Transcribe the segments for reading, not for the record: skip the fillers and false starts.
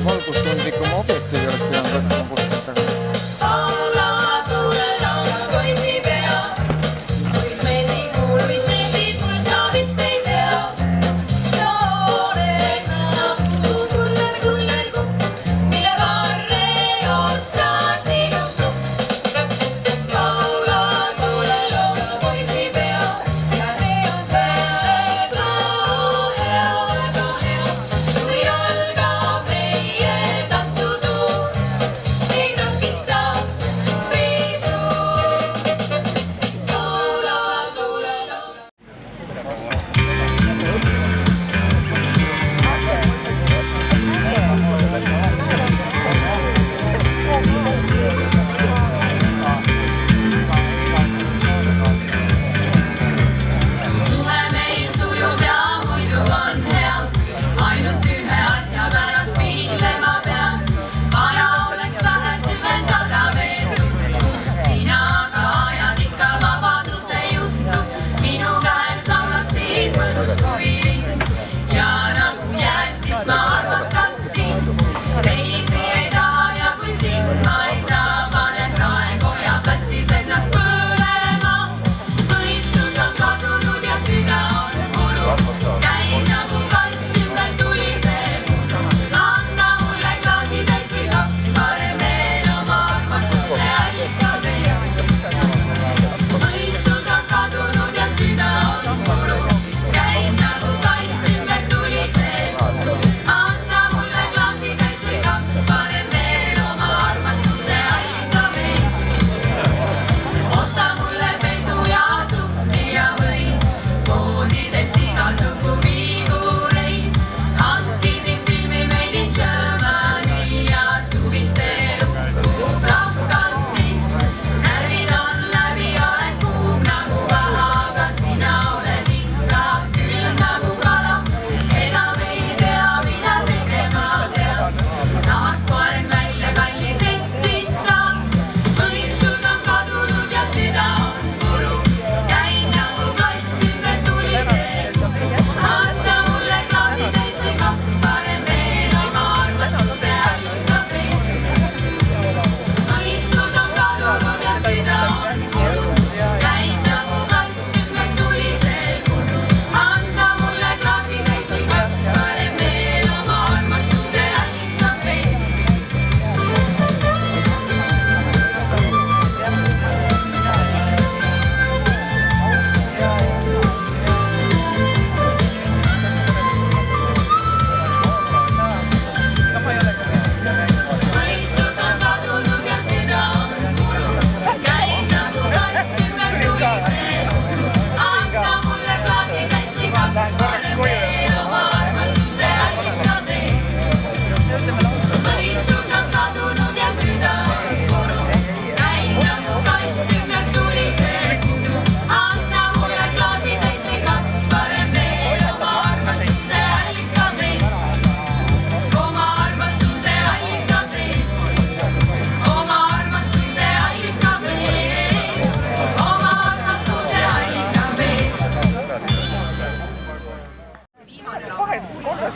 valgustundlikum objektiivi oleks pidanud võtma puhtalt.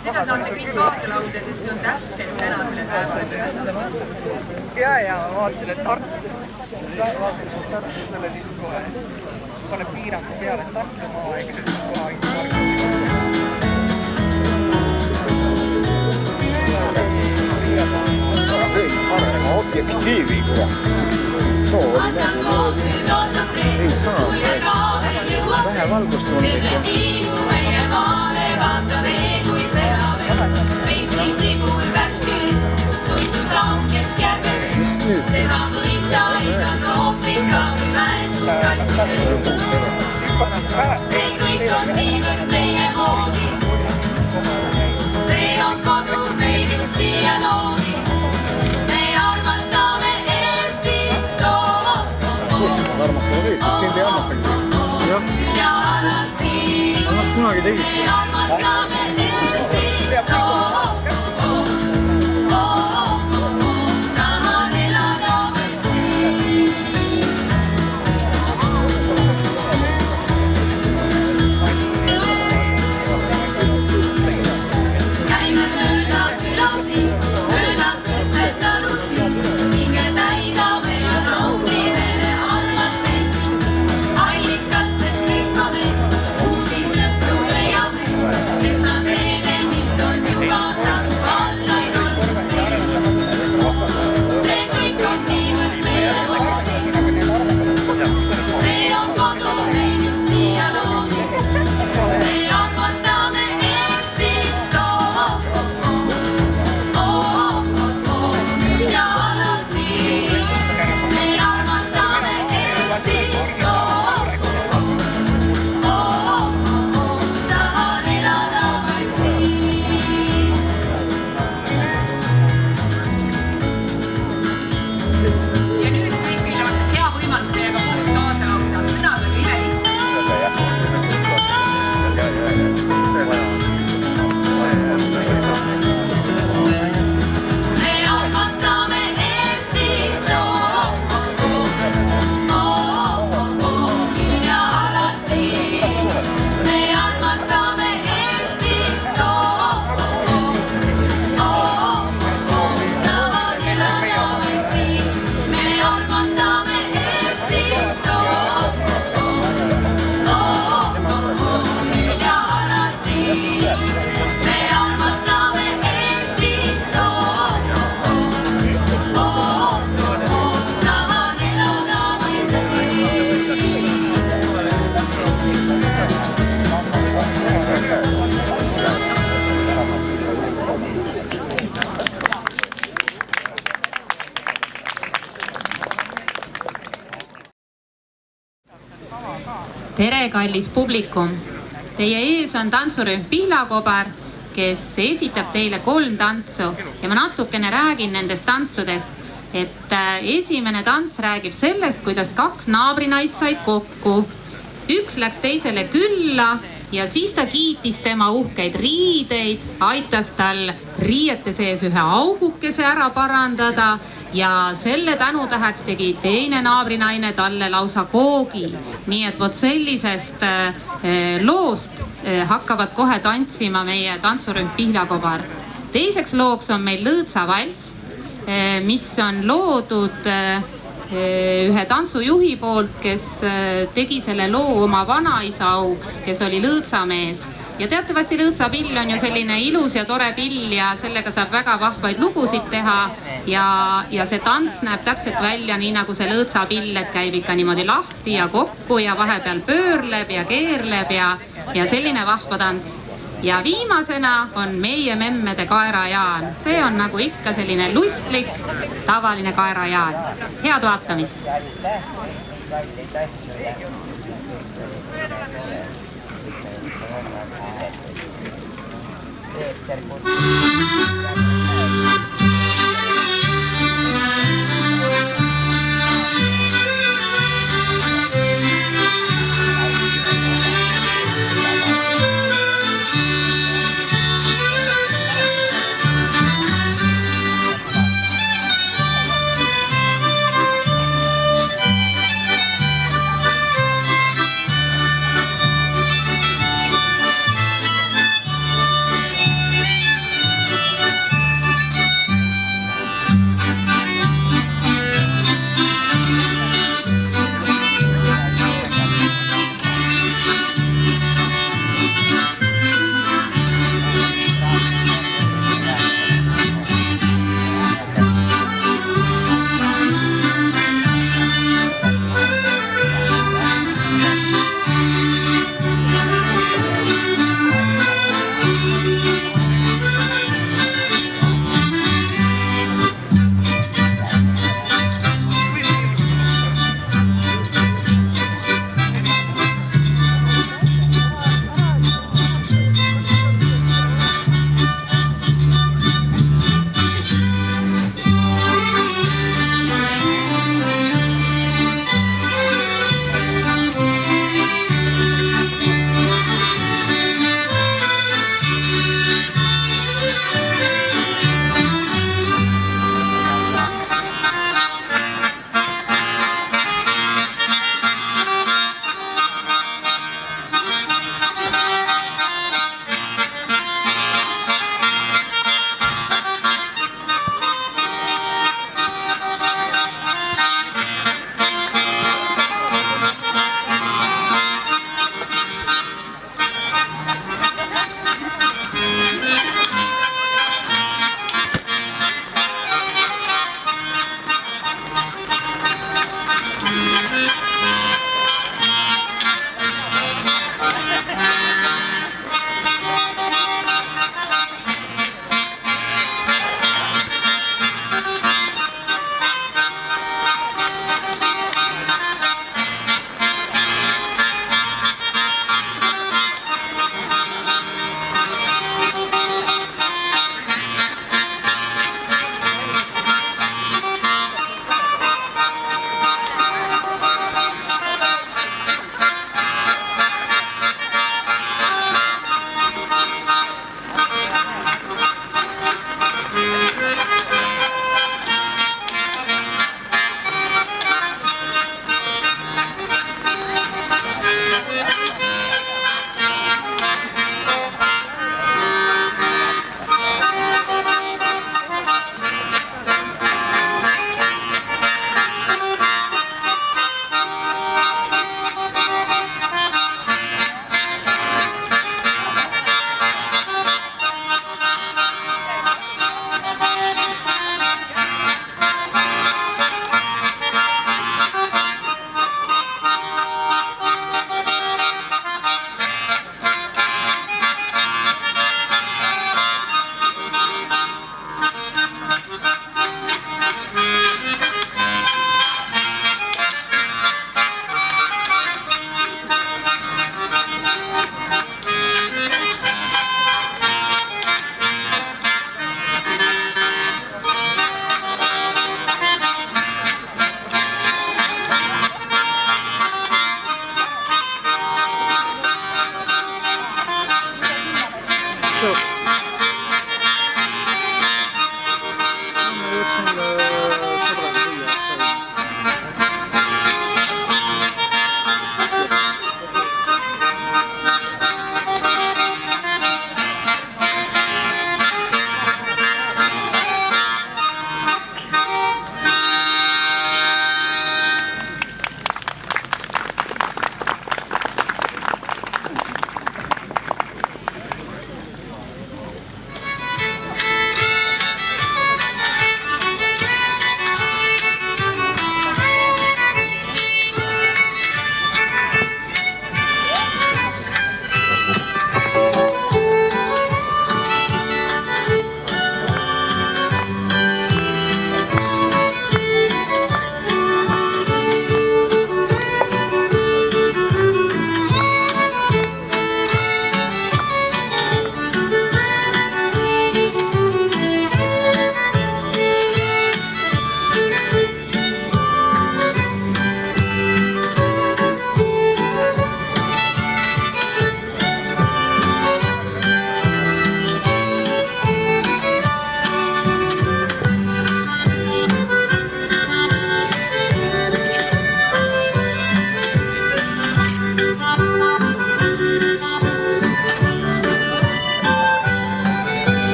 Seda saate kõik kaasa laulda, sest see on täpselt tänasele päevale pühendatud. Ja ma vaatasin, et Tartu selle siis kohe paneb piirangu peale, et Tartu maa, eks see koha Parema objektiivi, kuule. Asjad koos nüüd ootate, tulge ka veel jõuate. Teeme tiimu meie maale, vaata veel kui sõjaväe. Veitsi sibul värskest, suitsusaun keskjärvel. Seda võita ei saa noopika või väesus kattides. See kõik on niivõrd meie moodi. See on kodu meil ju siia loodi. Sind ei armastagi. Ja alati Annab kunagi tegid. Me armastame Eestit. Tahan elada vaid siin. Käime mööda külasid. tere, kallis publikum! Teie ees on tantsurühm Pihlakobar, kes esitab teile 3 tantsu ja ma natukene räägin nendest tantsudest, et esimene tants räägib sellest, kuidas 2 naabrinaist said kokku. Üks läks teisele külla ja siis ta kiitis tema uhkeid riideid, aitas tal riiete sees ühe augukese ära parandada ja selle tänutäheks tegi teine naabrinaine talle lausa koogi. Nii et vot sellisest loost hakkavad kohe tantsima meie tantsurühm Pihlakobar. Teiseks looks on meil Lõõtsa valss, mis on loodud ühe tantsujuhi poolt, kes tegi selle loo oma vanaisa auks, kes oli Lõõtsa mees. Ja teatavasti Lõõtsa pill on ju selline ilus ja tore pill ja sellega saab väga vahvaid lugusid teha ja see tants näeb täpselt välja nii nagu see Lõõtsa pill, et käib ikka niimoodi lahti ja kokku ja vahepeal pöörleb ja keerleb ja selline vahva tants. Ja viimasena on meie memmede kaerajaan. See on nagu ikka selline lustlik, tavaline kaerajaan. Head vaatamist!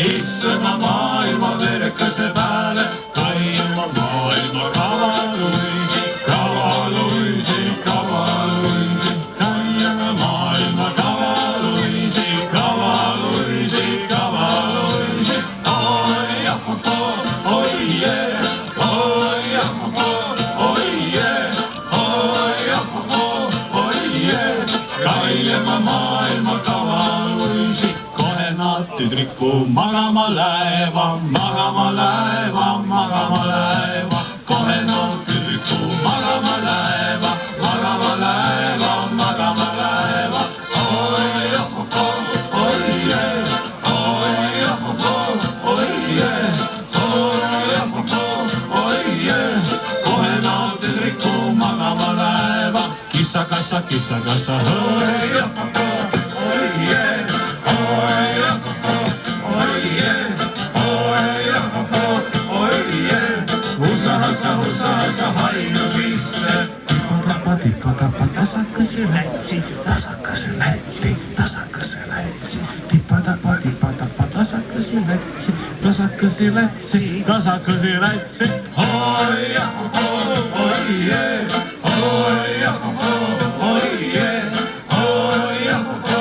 Issõna maailma verkase pääle, taima maailma kavaluisi, kavaluisi, kavaluisi. Taima maailma kavaluisi, kavaluisi, kavaluisi. Oi jahuko, oi jee, oi jahuko, oi jee, oi jahuko, oi jee. Kailema maailma kavaluisi. Tüdriku magama läheva, magama läheva, magama läheva. Kohe nad tüdriku magama läheva, magama läheva, magama läheva. Oi jahuko, oi jee, oi jahuko, oi jee, oi jahuko, oi jee. Kohe nad tüdriku magama läheva, kissa-kassa, oi jahuko, oi jee, oi jahuko. Husasa hainu sisse. Tippa-tappa, tasakõse lätsi, tasakõse lätsi, tasakõse lätsi. Tippa-tappa, tasakõse lätsi, tasakõse lätsi, tasakõse lätsi. Oi jahuko, oi jee, oi jahuko, oi jee, oi jahuko,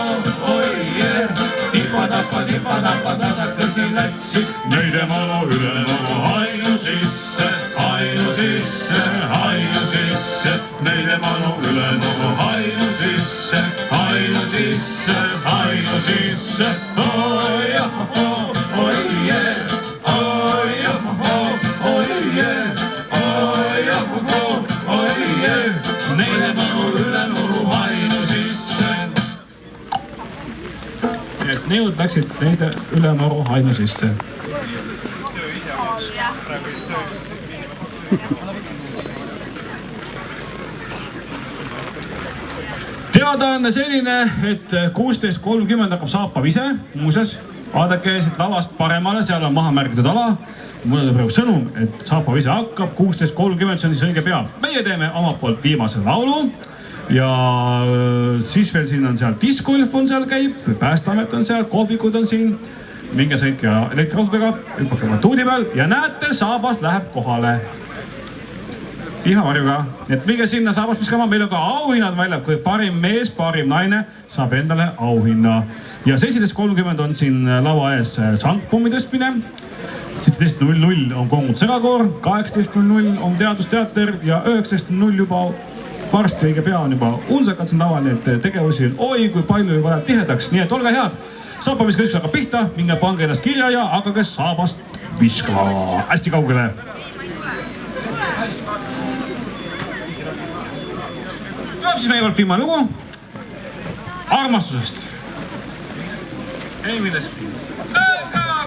oi jee. Tippa-tappa, tasakõse lätsi. Neide malu üle malu hainu sisse. Hainu sisse, hainu sisse, neile manu üle nagu hainu sisse, hainu sisse, hainu sisse. Oi jahuko, oi jee, oi jahuko, oi jee, oi jahuko, oi jee, neile manu üle nagu hainu sisse. Et neud läksid neide üle nagu hainu sisse. Teadaanne selline, et 16.30 hakkab Saapav ise, muuseas, vaadake siit lavast paremale, seal on maha märgitud ala. Mul on praegu sõnum, et Saapav ise hakkab 16.30, see on siis õige pea. Meie teeme omalt poolt viimase laulu. ja siis veel siin on seal discgolf on seal käib, Päästeamet on seal, kohvikud on siin. Minge sõitke elektriautodega, hüppake oma tuudi peal ja näete, Saabas läheb kohale. Vihmavarjuga, et minge sinna Saabast viskama, meil on ka auhinnad väljab, kui parim mees, parim naine saab endale auhinna. Ja 17.30 on siin lava ees sangpommi tõstmine. 17.00 on Kongud Segakoor, 18.00 on Teadusteater ja 19.00 juba varsti õige pea on juba unsakad siin laval, nii et tegevusi on oi kui palju juba läheb tihedaks, nii et olge head. Saapamiskõisus hakkab pihta, minge pange ennast kirja ja hakake Saabast viskama hästi kaugele. Tuleb siis meie poolt viimane lugu armastusest. Ei milleski.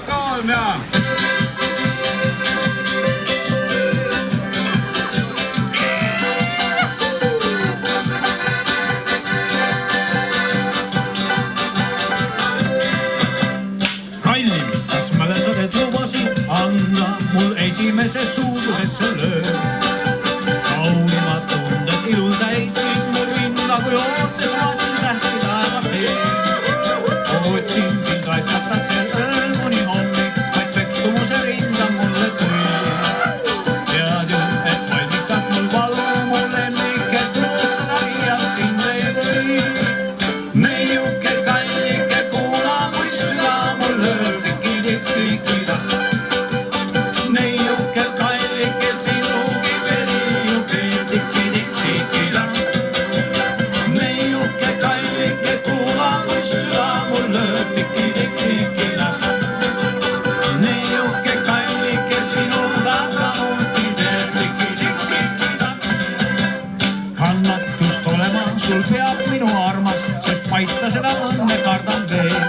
Kolm ja... Esimeses suudusesse löö. Kaunimat tundet ilun täitsin mu rinna, kui ootes vaatsin tähti taeva teen. Otsin sind kaitsata sel ööl mõni hommik, vaid pettumuse rinda mulle tõi. Tead ju, et valmistab mul valu mu lemmik, et unustada liialt sind ei või. Neiuke kallike, kuula kui süda mul lööb, tiki-tiki-tiki-ta. Maista seda õnne kardan veel.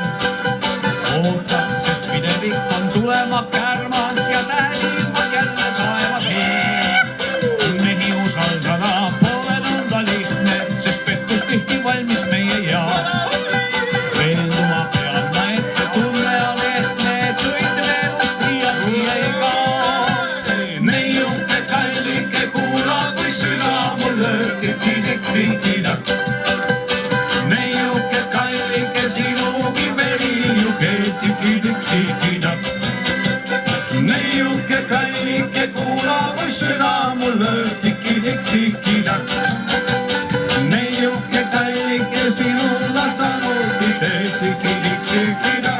Oota, sest pidevik on tulema kärmas ja tähelivad jälle taevad heel. Mehi usaldada pole nõnda lihtne, sest pettus tihti valmis meie jaoks. Veenduma pean ma, et see tunne on ehtne, et õitme elust liialt ei kaoks. Neiuke kallike, kuula kui süda mul lööb, tiki-tiki-tiki-ta. Neiuke kallike, kuula kui süda mul lööb, tiki-tiki-tiki-ta. Neiuke kallike, sinulla samuti teeb, tiki-tiki-tiki-ta.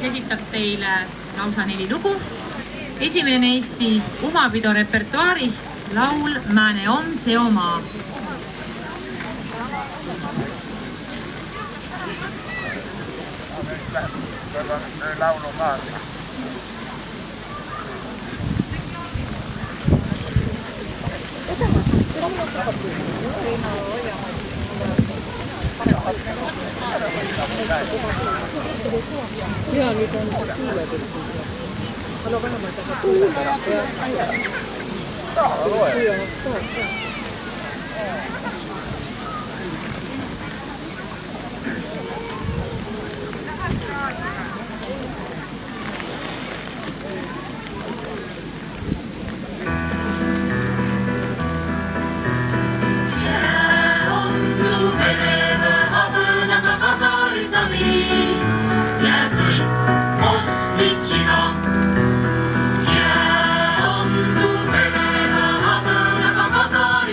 Esitab teile lausa 4 lugu. Esimene neist siis Umapido repertuaarist laul Määne om see oma. Laulu kaasa. Ja nyt on kuuletus. Haluan vähän tähän kuuletus. Jää on tu Venemaa, habönaga kasari.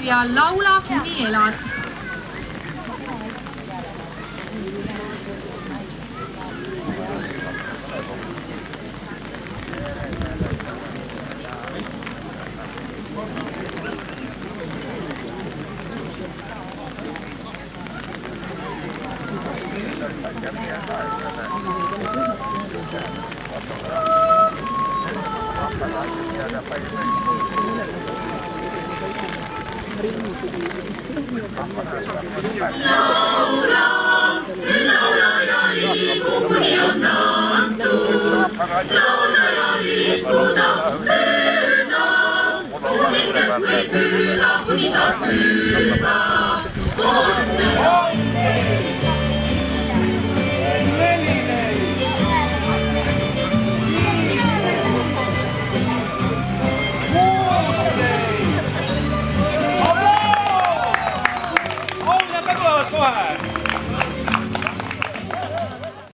ja laula kuni elad. Laula ja liigu, kuni on antud. Laula ja liikuda, püüda. Kuningas võib püüda, kuni saab püüda. Tulevad kohe!